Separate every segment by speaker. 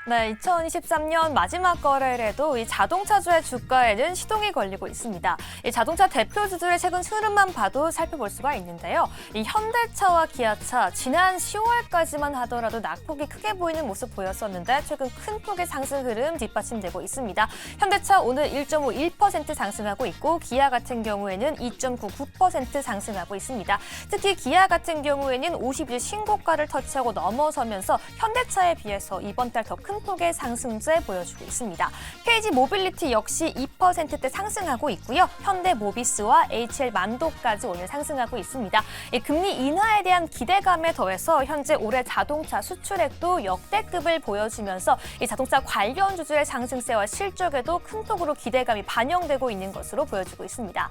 Speaker 1: 네, 2023년 마지막 거래일에도 이 자동차주의 주가에는 시동이 걸리고 있습니다. 이 자동차 대표주들의 최근 흐름만 봐도 살펴볼 수가 있는데요. 이 현대차와 기아차 지난 10월까지만 하더라도 낙폭이 크게 보이는 모습 보였었는데 최근 큰 폭의 상승 흐름 뒷받침되고 있습니다. 현대차 오늘 1.51% 상승하고 있고 기아 같은 경우에는 2.99% 상승하고 있습니다. 특히 기아 같은 경우에는 50일 신고가를 터치하고 넘어서면서 현대차에 비해서 이번 달 더 큰 폭의 상승세 보여주고 있습니다. KG 모빌리티 역시 2%대 상승하고 있고요. 현대 모비스와 HL 만도까지 오늘 상승하고 있습니다. 금리 인하에 대한 기대감에 더해서 현재 올해 자동차 수출액도 역대급을 보여주면서 이 자동차 관련 주주의 상승세와 실적에도 큰 폭으로 기대감이 반영되고 있는 것으로 보여주고 있습니다.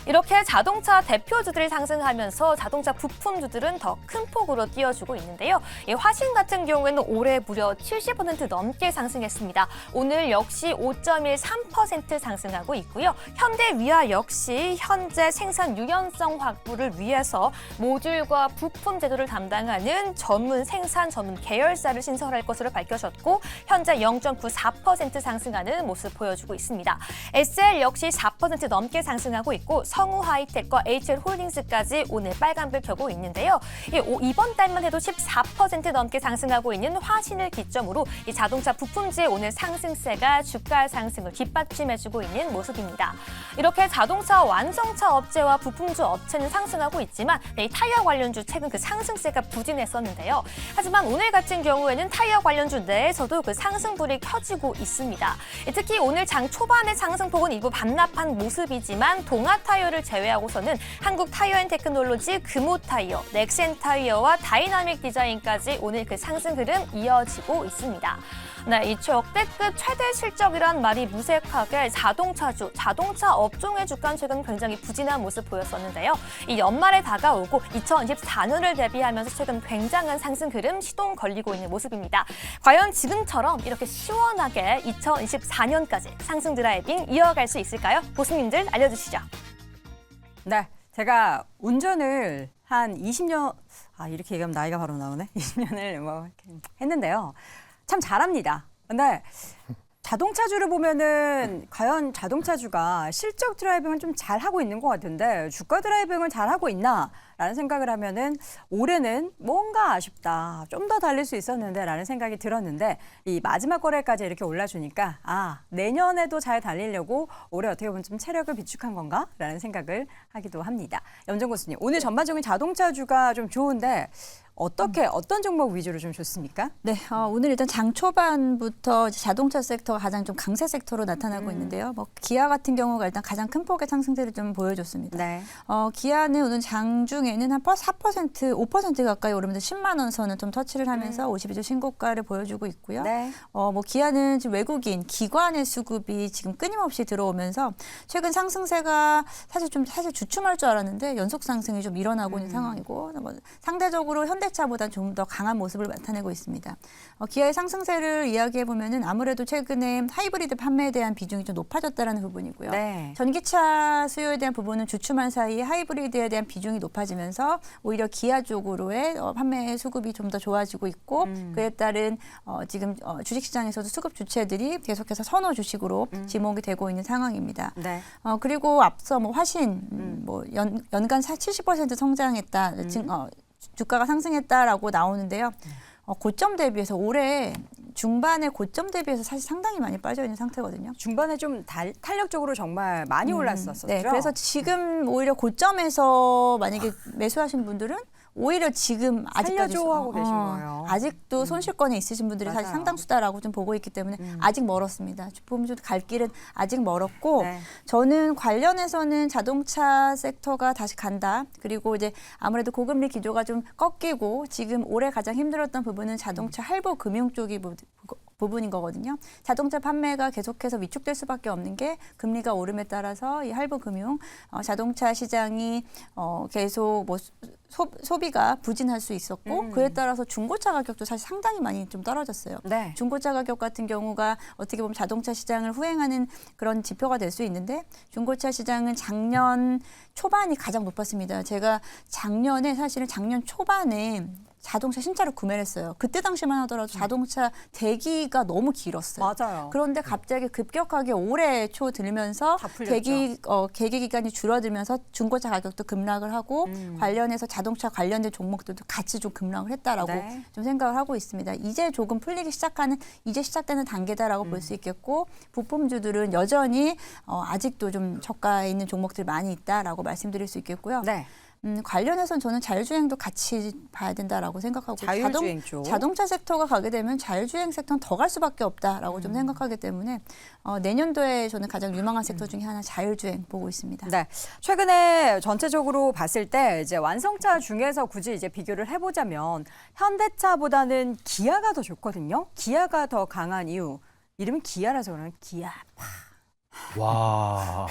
Speaker 1: 이렇게 자동차 대표주들이 상승하면서 자동차 부품주들은 더 큰 폭으로 뛰어주고 있는데요. 화신 같은 경우에는 올해 무려 70% 넘게 상승했습니다. 오늘 역시 5.13% 상승하고 있고요. 현대위아 역시 현재 생산 유연성 확보를 위해서 모듈과 부품 제조를 담당하는 생산 전문 계열사를 신설할 것으로 밝혀졌고 현재 0.94% 상승하는 모습 보여주고 있습니다. SL 역시 4% 넘게 상승하고 있고 성우 하이텍과 HL홀딩스까지 오늘 빨간불 켜고 있는데요. 이번 달만 해도 14% 넘게 상승하고 있는 화신을 기점으로 이 자동차 부품주의 오늘 상승세가 주가 상승을 뒷받침해주고 있는 모습입니다. 이렇게 자동차 완성차 업체와 부품주 업체는 상승하고 있지만 이 타이어 관련주 최근 그 상승세가 부진했었는데요. 하지만 오늘 같은 경우에는 타이어 관련주 내에서도 그 상승불이 켜지고 있습니다. 특히 오늘 장 초반의 상승폭은 일부 반납한 모습이지만 동아 타이어를 제외하고서는 한국 타이어앤테크놀로지, 금호타이어, 넥센타이어와 다이나믹 디자인까지 오늘 그 상승 흐름 이어지고 있습니다. 네, 이 역대급 최대 실적이란 말이 무색하게 자동차 업종의 주가는 최근 굉장히 부진한 모습 보였었는데요. 이 연말에 다가오고 2024년을 대비하면서 최근 굉장한 상승 흐름 시동 걸리고 있는 모습입니다. 과연 지금처럼 이렇게 시원하게 2024년까지 상승 드라이빙 이어갈 수 있을까요? 교수님들 알려주시죠.
Speaker 2: 네, 제가 운전을 한 20년, 이렇게 얘기하면 나이가 바로 나오네. 20년을 이렇게 했는데요. 참 잘합니다. 근데 자동차주를 보면은 과연 자동차주가 실적 드라이빙을 좀 잘하고 있는 것 같은데 주가 드라이빙을 잘하고 있나라는 생각을 하면은 올해는 뭔가 아쉽다. 좀 더 달릴 수 있었는데 라는 생각이 들었는데 이 마지막 거래까지 이렇게 올라주니까 내년에도 잘 달리려고 올해 어떻게 보면 좀 체력을 비축한 건가? 라는 생각을 하기도 합니다. 염정 교수님, 오늘 전반적인 자동차주가 좀 좋은데 어떤 종목 위주로 좀 좋습니까?
Speaker 3: 네, 오늘 일단 장 초반부터 자동차 섹터가 가장 좀 강세 섹터로 나타나고 있는데요. 기아 같은 경우가 일단 가장 큰 폭의 상승세를 좀 보여줬습니다.
Speaker 2: 네.
Speaker 3: 기아는 오늘 장중에는 한 4%, 5% 가까이 오르면서 10만 원 선을 좀 터치를 하면서 52주 신고가를 보여주고 있고요.
Speaker 2: 네.
Speaker 3: 기아는 지금 외국인 기관의 수급이 지금 끊임없이 들어오면서 최근 상승세가 사실 주춤할 줄 알았는데 연속 상승이 좀 일어나고 있는 상황이고 상대적으로 현대차보다 좀 더 강한 모습을 나타내고 있습니다. 기아의 상승세를 이야기해 보면은 아무래도 최근에 하이브리드 판매에 대한 비중이 좀 높아졌다라는 부분이고요.
Speaker 2: 네.
Speaker 3: 전기차 수요에 대한 부분은 주춤한 사이에 하이브리드에 대한 비중이 높아지면서 오히려 기아 쪽으로의 판매 수급이 좀 더 좋아지고 있고 그에 따른 지금 주식시장에서도 수급 주체들이 계속해서 선호 주식으로 지목이 되고 있는 상황입니다.
Speaker 2: 네.
Speaker 3: 그리고 앞서 화신 연간 70% 성장했다. 주가가 상승했다라고 나오는데요. 고점 대비해서 올해 중반의 고점 대비해서 사실 상당히 많이 빠져 있는 상태거든요.
Speaker 2: 중반에 좀 탄력적으로 정말 많이 올랐었죠.
Speaker 3: 네, 그래서 지금 오히려 고점에서 만약에 매수하신 분들은 오히려 지금 아직까지
Speaker 2: 살려줘 계신 거예요.
Speaker 3: 아직도 손실권에 있으신 분들이 사실
Speaker 2: 맞아요.
Speaker 3: 상당수다라고 좀 보고 있기 때문에 아직 멀었습니다. 보면 갈 길은 아직 멀었고
Speaker 2: 네.
Speaker 3: 저는 관련해서는 자동차 섹터가 다시 간다. 그리고 이제 아무래도 고금리 기조가 좀 꺾이고 지금 올해 가장 힘들었던 부분은 자동차 할부 금융 쪽이 부분인 거거든요. 자동차 판매가 계속해서 위축될 수밖에 없는 게 금리가 오름에 따라서 이 할부 금융, 자동차 시장이 계속 소비가 부진할 수 있었고 그에 따라서 중고차 가격도 사실 상당히 많이 좀 떨어졌어요.
Speaker 2: 네.
Speaker 3: 중고차 가격 같은 경우가 어떻게 보면 자동차 시장을 후행하는 그런 지표가 될 수 있는데 중고차 시장은 작년 초반이 가장 높았습니다. 제가 작년 초반에 자동차 신차를 구매를 했어요. 그때 당시만 하더라도 자동차 대기가 너무 길었어요.
Speaker 2: 맞아요.
Speaker 3: 그런데 갑자기 급격하게 올해 초 들면서
Speaker 2: 다 풀렸죠.
Speaker 3: 계기 기간이 줄어들면서 중고차 가격도 급락을 하고 관련해서 자동차 관련된 종목들도 같이 좀 급락을 했다라고
Speaker 2: 네.
Speaker 3: 좀 생각을 하고 있습니다. 이제 조금 풀리기 이제 시작되는 단계다라고 볼 수 있겠고 부품주들은 여전히 아직도 좀 저가에 있는 종목들이 많이 있다라고 말씀드릴 수 있겠고요.
Speaker 2: 네.
Speaker 3: 관련해서는 저는 자율주행도 같이 봐야 된다라고 생각하고
Speaker 2: 자율주행 쪽.
Speaker 3: 자동차 섹터가 가게 되면 자율주행 섹터는 더 갈 수밖에 없다라고 좀 생각하기 때문에 내년도에 저는 가장 유망한 섹터 중에 하나 자율주행 보고 있습니다.
Speaker 2: 네. 최근에 전체적으로 봤을 때 이제 완성차 중에서 굳이 이제 비교를 해보자면 현대차보다는 기아가 더 좋거든요. 기아가 더 강한 이유. 이름은 기아라서 그러는 기아파.
Speaker 4: 와.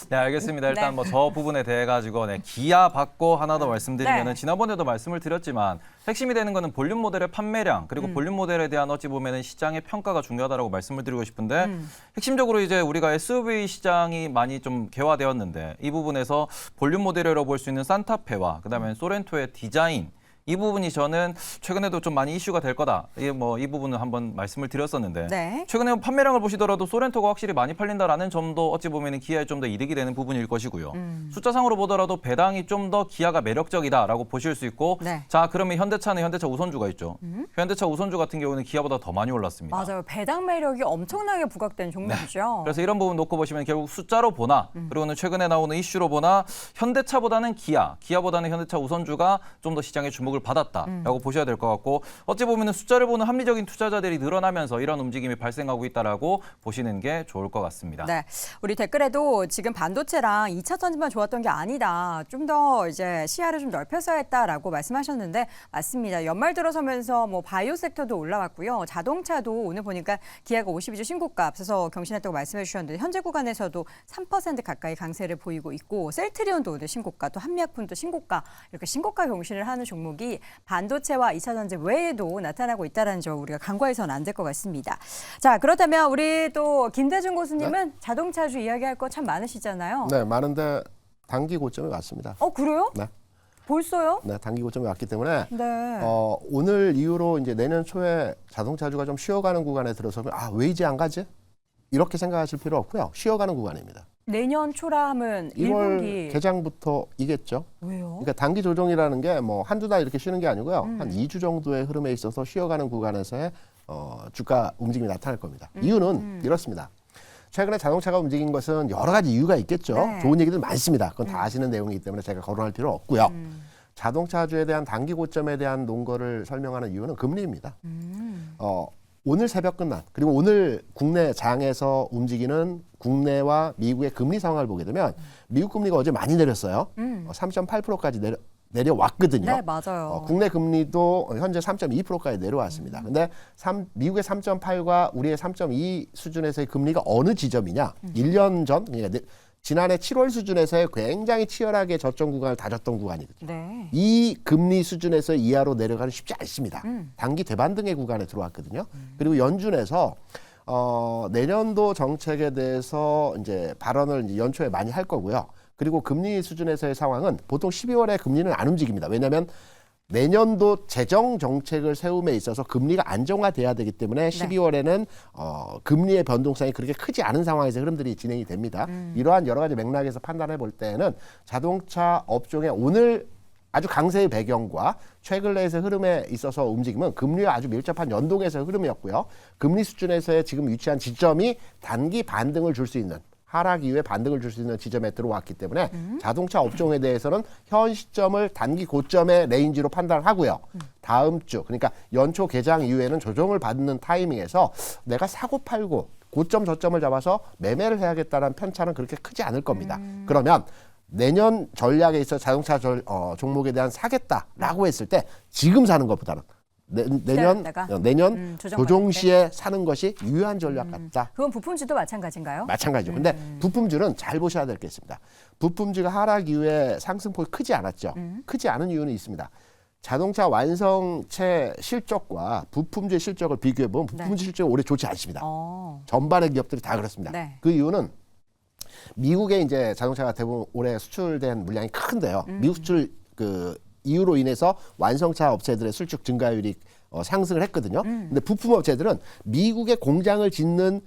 Speaker 4: 네, 알겠습니다. 일단
Speaker 2: 네.
Speaker 4: 뭐 저 부분에 대해 가지고 기아 받고 하나 더 말씀드리면은
Speaker 2: 네.
Speaker 4: 지난번에도 말씀을 드렸지만 핵심이 되는 거는 볼륨 모델의 판매량 그리고 볼륨 모델에 대한 어찌 보면은 시장의 평가가 중요하다라고 말씀을 드리고 싶은데 핵심적으로 이제 우리가 SUV 시장이 많이 좀 개화되었는데 이 부분에서 볼륨 모델이라고 볼 수 있는 산타페와 그다음에 소렌토의 디자인 이 부분이 저는 최근에도 좀 많이 이슈가 될 거다. 이 부분은 한번 말씀을 드렸었는데
Speaker 2: 네.
Speaker 4: 최근에 판매량을 보시더라도 소렌토가 확실히 많이 팔린다라는 점도 어찌 보면 기아에 좀 더 이득이 되는 부분일 것이고요. 숫자상으로 보더라도 배당이 좀 더 기아가 매력적이다라고 보실 수 있고
Speaker 2: 네.
Speaker 4: 자 그러면 현대차는 현대차 우선주가 있죠. 현대차 우선주 같은 경우는 기아보다 더 많이 올랐습니다.
Speaker 2: 맞아요. 배당 매력이 엄청나게 부각된 종목이죠.
Speaker 4: 그래서 이런 부분 놓고 보시면 결국 숫자로 보나 그리고는 최근에 나오는 이슈로 보나 현대차보다는 기아보다는 현대차 우선주가 좀 더 시장의 주목을 받았다라고 보셔야 될 것 같고 어찌 보면 숫자를 보는 합리적인 투자자들이 늘어나면서 이런 움직임이 발생하고 있다라고 보시는 게 좋을 것 같습니다.
Speaker 2: 네, 우리 댓글에도 지금 반도체랑 2차 전지만 좋았던 게 아니다. 좀 더 이제 시야를 좀 넓혀서 했다라고 말씀하셨는데 맞습니다. 연말 들어서면서 뭐 바이오 섹터도 올라왔고요. 자동차도 오늘 보니까 기아가 52주 신고가 앞서서 경신했다고 말씀해 주셨는데 현재 구간에서도 3% 가까이 강세를 보이고 있고 셀트리온도 오늘 신고가 또 한미약품도 신고가 이렇게 신고가 경신을 하는 종목이 반도체와 2차 전지 외에도 나타나고 있다는 점 우리가 간과해서는 안 될 것 같습니다. 자, 그렇다면 우리 또 김대중 고수님은 자동차주 이야기할 거 참 많으시잖아요.
Speaker 5: 네, 많은데 단기 고점에 왔습니다.
Speaker 2: 그래요?
Speaker 5: 네.
Speaker 2: 벌써요?
Speaker 5: 네, 단기 고점에 왔기 때문에
Speaker 2: 네.
Speaker 5: 오늘 이후로 이제 내년 초에 자동차주가 좀 쉬어가는 구간에 들어서면 왜 이제 안 가지? 이렇게 생각하실 필요 없고요. 쉬어가는 구간입니다.
Speaker 2: 내년 초라 하면
Speaker 5: 1월
Speaker 2: 1분기.
Speaker 5: 개장부터 이겠죠.
Speaker 2: 왜요?
Speaker 5: 그러니까 단기 조정이라는 게 뭐 한두 달 이렇게 쉬는 게 아니고요. 한 2주 정도의 흐름에 있어서 쉬어가는 구간에서의 주가 움직임이 나타날 겁니다. 이유는 이렇습니다. 최근에 자동차가 움직인 것은 여러 가지 이유가 있겠죠.
Speaker 2: 네.
Speaker 5: 좋은 얘기들 많습니다. 그건 다 아시는 내용이기 때문에 제가 거론할 필요 없고요. 자동차주에 대한 단기 고점에 대한 논거를 설명하는 이유는 금리입니다. 오늘 새벽 끝난 그리고 오늘 국내 장에서 움직이는 국내와 미국의 금리 상황을 보게 되면 미국 금리가 어제 많이 내렸어요. 3.8%까지 내려왔거든요.
Speaker 2: 네, 맞아요.
Speaker 5: 국내 금리도 현재 3.2%까지 내려왔습니다. 근데 미국의 3.8과 우리의 3.2 수준에서의 금리가 어느 지점이냐? 1년 전, 그러니까 지난해 7월 수준에서의 굉장히 치열하게 저점 구간을 다졌던 구간이거든요.
Speaker 2: 네.
Speaker 5: 이 금리 수준에서 이하로 내려가는 쉽지 않습니다. 단기 대반등의 구간에 들어왔거든요. 그리고 연준에서 내년도 정책에 대해서 이제 발언을 이제 연초에 많이 할 거고요. 그리고 금리 수준에서의 상황은 보통 12월에 금리는 안 움직입니다. 왜냐하면 내년도 재정 정책을 세움에 있어서 금리가 안정화돼야 되기 때문에 12월에는 금리의 변동성이 그렇게 크지 않은 상황에서 흐름들이 진행이 됩니다. 이러한 여러 가지 맥락에서 판단해 볼 때는 자동차 업종의 오늘 아주 강세의 배경과 최근래에서 흐름에 있어서 움직임은 금리와 아주 밀접한 연동에서의 흐름이었고요. 금리 수준에서의 지금 위치한 지점이 단기 반등을 줄 수 있는 하락 이후에 반등을 줄 수 있는 지점에 들어왔기 때문에 자동차 업종에 대해서는 현 시점을 단기 고점의 레인지로 판단을 하고요. 다음 주 그러니까 연초 개장 이후에는 조정을 받는 타이밍에서 내가 사고 팔고 고점 저점을 잡아서 매매를 해야겠다는 편차는 그렇게 크지 않을 겁니다. 그러면 내년 전략에 있어 자동차 종목에 대한 사겠다라고 했을 때 지금 사는 것보다는 내년 조정 시에 사는 것이 유효한 전략 같다.
Speaker 2: 그건 부품주도 마찬가지인가요?
Speaker 5: 마찬가지죠. 근데 부품주는 잘 보셔야 될 게 있습니다. 부품주가 하락 이후에 상승폭이 크지 않았죠. 크지 않은 이유는 있습니다. 자동차 완성체 실적과 부품주의 실적을 비교해보면 부품주 실적이 올해 좋지 않습니다. 전반의 기업들이 다 그렇습니다.
Speaker 2: 네.
Speaker 5: 그 이유는 미국에 이제 자동차가 대부분 올해 수출된 물량이 큰데요. 미국 수출 이유로 인해서 완성차 업체들의 수출 증가율이 상승을 했거든요. 근데 부품 업체들은 미국에 공장을 짓는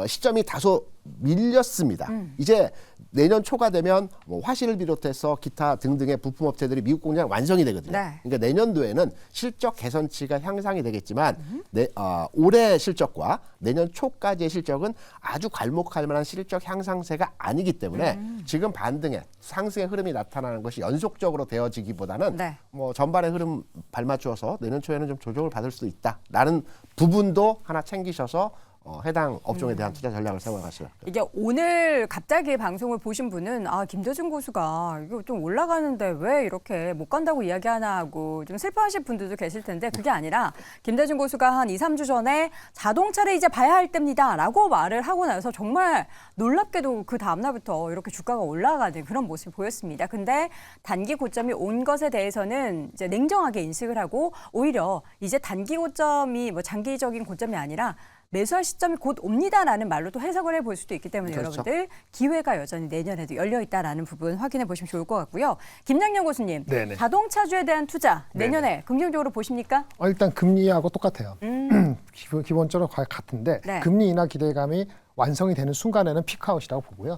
Speaker 5: 시점이 다소 밀렸습니다. 이제 내년 초가 되면 뭐 화실을 비롯해서 기타 등등의 부품 업체들이 미국 공장 완성이 되거든요.
Speaker 2: 네.
Speaker 5: 그러니까 내년도에는 실적 개선치가 향상이 되겠지만 올해 실적과 내년 초까지의 실적은 아주 괄목할 만한 실적 향상세가 아니기 때문에 지금 반등의 상승의 흐름이 나타나는 것이 연속적으로 되어지기보다는
Speaker 2: 네.
Speaker 5: 뭐 전반의 흐름 발맞추어서 내년 초에는 좀 조정을 받을 수 있다라는 부분도 하나 챙기셔서 해당 업종에 대한 투자 전략을 세워갔어요.
Speaker 2: 이게 오늘 갑자기 방송을 보신 분은 김대중 고수가 이거 좀 올라가는데 왜 이렇게 못 간다고 이야기하나 하고 좀 슬퍼하실 분들도 계실 텐데 그게 아니라 김대중 고수가 한 2, 3주 전에 자동차를 이제 봐야 할 때입니다라고 말을 하고 나서 정말 놀랍게도 그 다음 날부터 이렇게 주가가 올라가는 그런 모습이 보였습니다. 근데 단기 고점이 온 것에 대해서는 이제 냉정하게 인식을 하고 오히려 이제 단기 고점이 뭐 장기적인 고점이 아니라 매수할 시점이 곧 옵니다라는 말로 또 해석을 해볼 수도 있기 때문에
Speaker 5: 그렇죠.
Speaker 2: 여러분들 기회가 여전히 내년에도 열려 있다라는 부분 확인해 보시면 좋을 것 같고요. 김장렬 교수님,
Speaker 6: 네네.
Speaker 2: 자동차주에 대한 투자 내년에 긍정적으로 보십니까?
Speaker 6: 일단 금리하고 똑같아요. 기본적으로 거의 같은데
Speaker 2: 네.
Speaker 6: 금리 인하 기대감이 완성이 되는 순간에는 피크아웃이라고 보고요.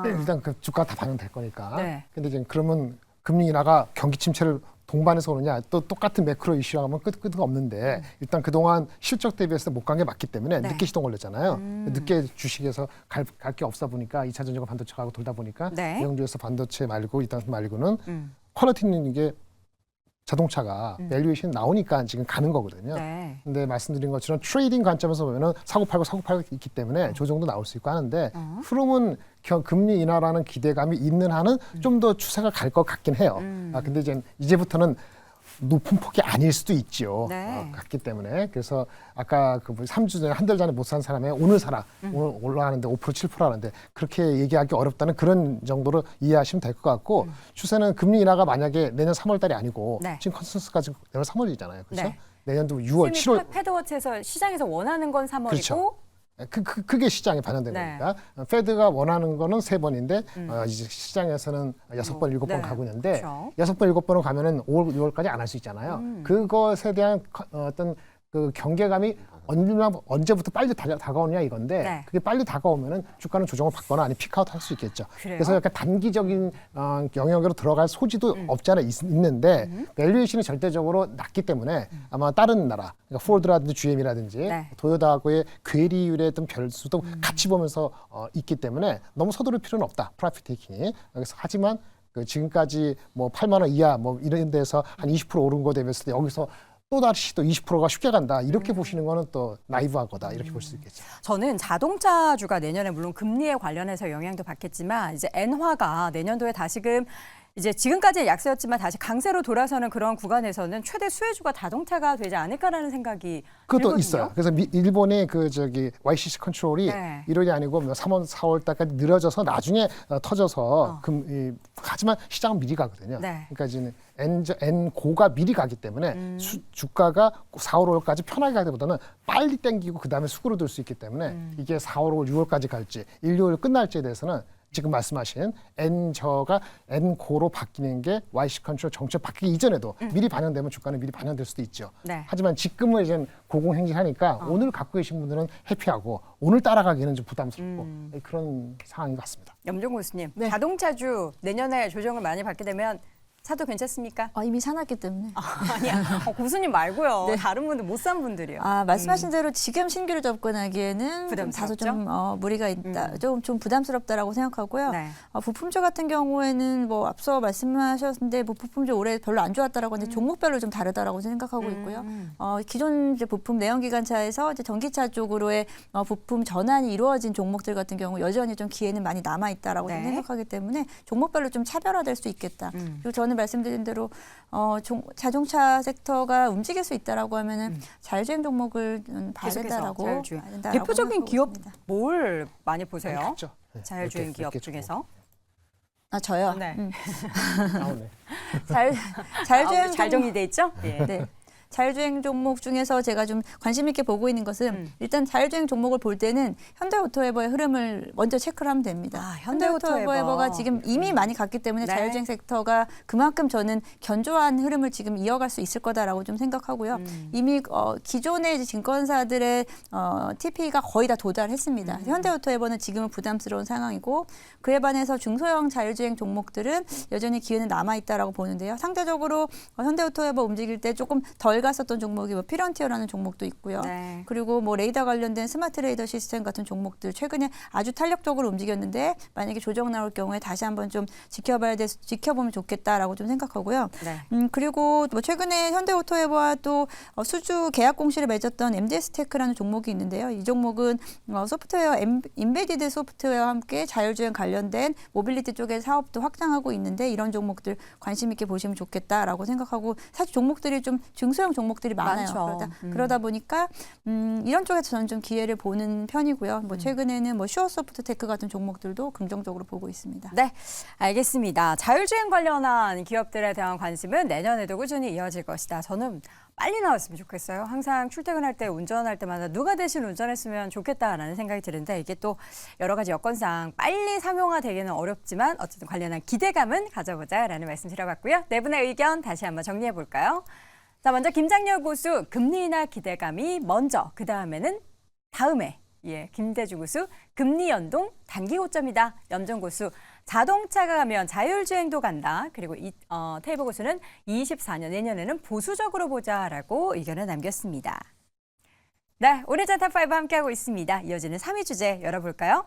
Speaker 6: 일단 그 주가 다 반영될 거니까.
Speaker 2: 네.
Speaker 6: 근데 이제 그러면 금리 인하가 경기 침체를 동반해서 오느냐 또 똑같은 매크로 이슈라고 하면 끝가 없는데 일단 그동안 실적 대비해서 못 간 게 맞기 때문에
Speaker 2: 네.
Speaker 6: 늦게 시동 걸렸잖아요. 늦게 주식에서 갈 게 없어 보니까 2차 전지가 반도체 가고 돌다 보니까
Speaker 2: 네.
Speaker 6: 영주에서 반도체 말고 일단 말고는 퀄리티는 이게 자동차가 밸류에이션 나오니까 지금 가는 거거든요.
Speaker 2: 네.
Speaker 6: 근데 말씀드린 것처럼 트레이딩 관점에서 보면은 사고 팔고 있기 때문에 조정도 나올 수 있고 하는데 흐름은 금리 인하라는 기대감이 있는 한은 좀 더 추세가 갈 것 같긴 해요. 근데 이제부터는 높은 폭이 아닐 수도 있죠.
Speaker 2: 네.
Speaker 6: 같기 때문에 그래서 아까 그 3주 전에 한 달 전에 못 산 사람이 오늘 사라 오늘 올라가는데 5% 7%라는데 그렇게 얘기하기 어렵다는 그런 정도로 이해하시면 될 것 같고 추세는 금리 인하가 만약에 내년 3월달이 아니고
Speaker 2: 네.
Speaker 6: 지금 컨센서스까지 내년 3월이잖아요. 그렇죠?
Speaker 2: 네.
Speaker 6: 내년도 6월, 7월
Speaker 2: 패드워치에서 시장에서 원하는 건 3월이고
Speaker 6: 그렇죠. 그게 시장에 반영된
Speaker 2: 네.
Speaker 6: 거니까 페드가 원하는 거는 3번인데 이제 시장에서는 6번, 7번
Speaker 2: 네.
Speaker 6: 가고 있는데
Speaker 2: 그렇죠.
Speaker 6: 6번, 7번을 가면은 5월, 6월까지 안 할 수 있잖아요. 그것에 대한 어떤 그 경계감이 언제부터 빨리 다가오느냐 이건데
Speaker 2: 네.
Speaker 6: 그게 빨리 다가오면은 주가는 조정을 받거나 아니 피크아웃 할 수 있겠죠.
Speaker 2: 그래요?
Speaker 6: 그래서 약간 단기적인 영역으로 들어갈 소지도 없지 않아 있는데 밸류에이션이 절대적으로 낮기 때문에 아마 다른 나라, 그러니까 포드라든지 GM이라든지
Speaker 2: 네.
Speaker 6: 도요타하고의 괴리율의 어떤 별수도 같이 보면서 있기 때문에 너무 서두를 필요는 없다. 프라핏 테이킹이. 그래서 하지만 그 지금까지 뭐 8만 원 이하 뭐 이런 데서 한 20% 오른 거 대비했을 때 여기서 또다시 또 20%가 쉽게 간다. 이렇게 보시는 거는 또 나이브한 거다. 이렇게 볼 수 있겠죠.
Speaker 2: 저는 자동차주가 내년에 물론 금리에 관련해서 영향도 받겠지만 이제 엔화가 내년도에 다시금 이제 지금까지의 약세였지만 다시 강세로 돌아서는 그런 구간에서는 최대 수혜주가 자동차가 되지 않을까라는 생각이
Speaker 6: 그것도
Speaker 2: 들거든요.
Speaker 6: 있어요. 그래서 일본의 그 YCC 컨트롤이
Speaker 2: 네.
Speaker 6: 1월이 아니고 3월, 4월 달까지 늘어져서 나중에 터져서 하지만 시장은 미리 가거든요.
Speaker 2: 네.
Speaker 6: 그러니까 지금 N고가 미리 가기 때문에 주가가 4월, 5월까지 편하게 가기보다는 빨리 땡기고 그다음에 수그러 들 수 있기 때문에 이게 4월, 5월, 6월까지 갈지 1, 2월 끝날지에 대해서는 지금 말씀하신 N저가 N고로 바뀌는 게 YC 컨트롤 정책 바뀌기 이전에도 미리 반영되면 주가는 미리 반영될 수도 있죠.
Speaker 2: 네.
Speaker 6: 하지만 지금은 이제 고공행진하니까 오늘 갖고 계신 분들은 해피하고 오늘 따라가기는 좀 부담스럽고 그런 상황인 것 같습니다.
Speaker 2: 염종 교수님,
Speaker 3: 네.
Speaker 2: 자동차주 내년에 조정을 많이 받게 되면 사도 괜찮습니까?
Speaker 3: 이미 사놨기 때문에.
Speaker 2: 아니야. 고수님 말고요.
Speaker 3: 네.
Speaker 2: 다른 분들 못 산 분들이요.
Speaker 3: 말씀하신 대로 지금 신규로 접근하기에는 좀 다소
Speaker 2: 부담스럽죠?
Speaker 3: 좀 무리가 있다, 좀 부담스럽다라고 생각하고요.
Speaker 2: 네.
Speaker 3: 부품주 같은 경우에는 뭐 앞서 말씀하셨는데 뭐 부품주 올해 별로 안 좋았다라고 하는데 종목별로 좀 다르다라고 생각하고 있고요. 기존 이제 부품 내연기관차에서 이제 전기차 쪽으로의 부품 전환이 이루어진 종목들 같은 경우 여전히 좀 기회는 많이 남아 있다라고
Speaker 2: 네.
Speaker 3: 생각하기 때문에 종목별로 좀 차별화될 수 있겠다. 그리고 저는 말씀드린 대로 자동차 섹터가 움직일 수 있다라고 하면은 자율주행 종목을 봐야
Speaker 2: 계속해서
Speaker 3: 된다라고
Speaker 2: 자율주행.
Speaker 3: 봐야 된다라고
Speaker 2: 대표적인
Speaker 3: 생각하고
Speaker 2: 기업
Speaker 3: 있습니다.
Speaker 2: 뭘 많이 보세요?
Speaker 6: 그렇죠. 네,
Speaker 2: 자율주행
Speaker 6: 몇
Speaker 2: 기업
Speaker 6: 개 좀
Speaker 2: 중에서?
Speaker 3: 저요.
Speaker 2: 네.
Speaker 6: 나오네.
Speaker 3: 자율주행
Speaker 2: 잘 정리돼 있죠? 예.
Speaker 3: 네. 자율주행 종목 중에서 제가 좀 관심 있게 보고 있는 것은 일단 자율주행 종목을 볼 때는 현대오토에버의 흐름을 먼저 체크를 하면 됩니다.
Speaker 2: 아,
Speaker 3: 현대오토에버가 지금 이미 많이 갔기 때문에
Speaker 2: 네.
Speaker 3: 자율주행 섹터가 그만큼 저는 견조한 흐름을 지금 이어갈 수 있을 거다라고 좀 생각하고요. 이미 기존의 이제 증권사들의 TP가 거의 다 도달했습니다. 현대오토에버는 지금은 부담스러운 상황이고 그에 반해서 중소형 자율주행 종목들은 여전히 기회는 남아 있다라고 보는데요. 상대적으로 현대오토에버 움직일 때 조금 덜 갔었던 종목이 뭐 피런티어라는 종목도 있고요.
Speaker 2: 네.
Speaker 3: 그리고 뭐 레이더 관련된 스마트 레이더 시스템 같은 종목들 최근에 아주 탄력적으로 움직였는데 만약에 조정 나올 경우에 다시 한번 좀 지켜보면 좋겠다라고 좀 생각하고요.
Speaker 2: 네.
Speaker 3: 그리고 뭐 최근에 현대오토에버와 또 수주 계약 공시를 맺었던 MDS테크라는 종목이 있는데요. 이 종목은 소프트웨어 인베디드 소프트웨어와 함께 자율주행 관련된 모빌리티 쪽의 사업도 확장하고 있는데 이런 종목들 관심 있게 보시면 좋겠다라고 생각하고 사실 종목들이 좀 중소형 종목들이 많아요.
Speaker 2: 많죠.
Speaker 3: 그러다 보니까 이런 쪽에서 저는 좀 기회를 보는 편이고요. 뭐 최근에는 뭐 슈어소프트테크 같은 종목들도 긍정적으로 보고 있습니다.
Speaker 2: 네, 알겠습니다. 자율주행 관련한 기업들에 대한 관심은 내년에도 꾸준히 이어질 것이다. 저는 빨리 나왔으면 좋겠어요. 항상 출퇴근할 때 운전할 때마다 누가 대신 운전했으면 좋겠다라는 생각이 드는데 이게 또 여러 가지 여건상 빨리 상용화되기는 어렵지만 어쨌든 관련한 기대감은 가져보자라는 말씀 드려봤고요. 네 분의 의견 다시 한번 정리해 볼까요? 자, 먼저 김장렬 고수 금리 인하 기대감이 먼저, 그 다음에는 다음에 김대주 고수 금리 연동 단기 고점이다. 염정 고수 자동차가 가면 자율주행도 간다. 그리고 테이블 고수는 24년 내년에는 보수적으로 보자라고 의견을 남겼습니다. 네, 오늘 탑5 함께하고 있습니다. 이어지는 3위 주제 열어볼까요?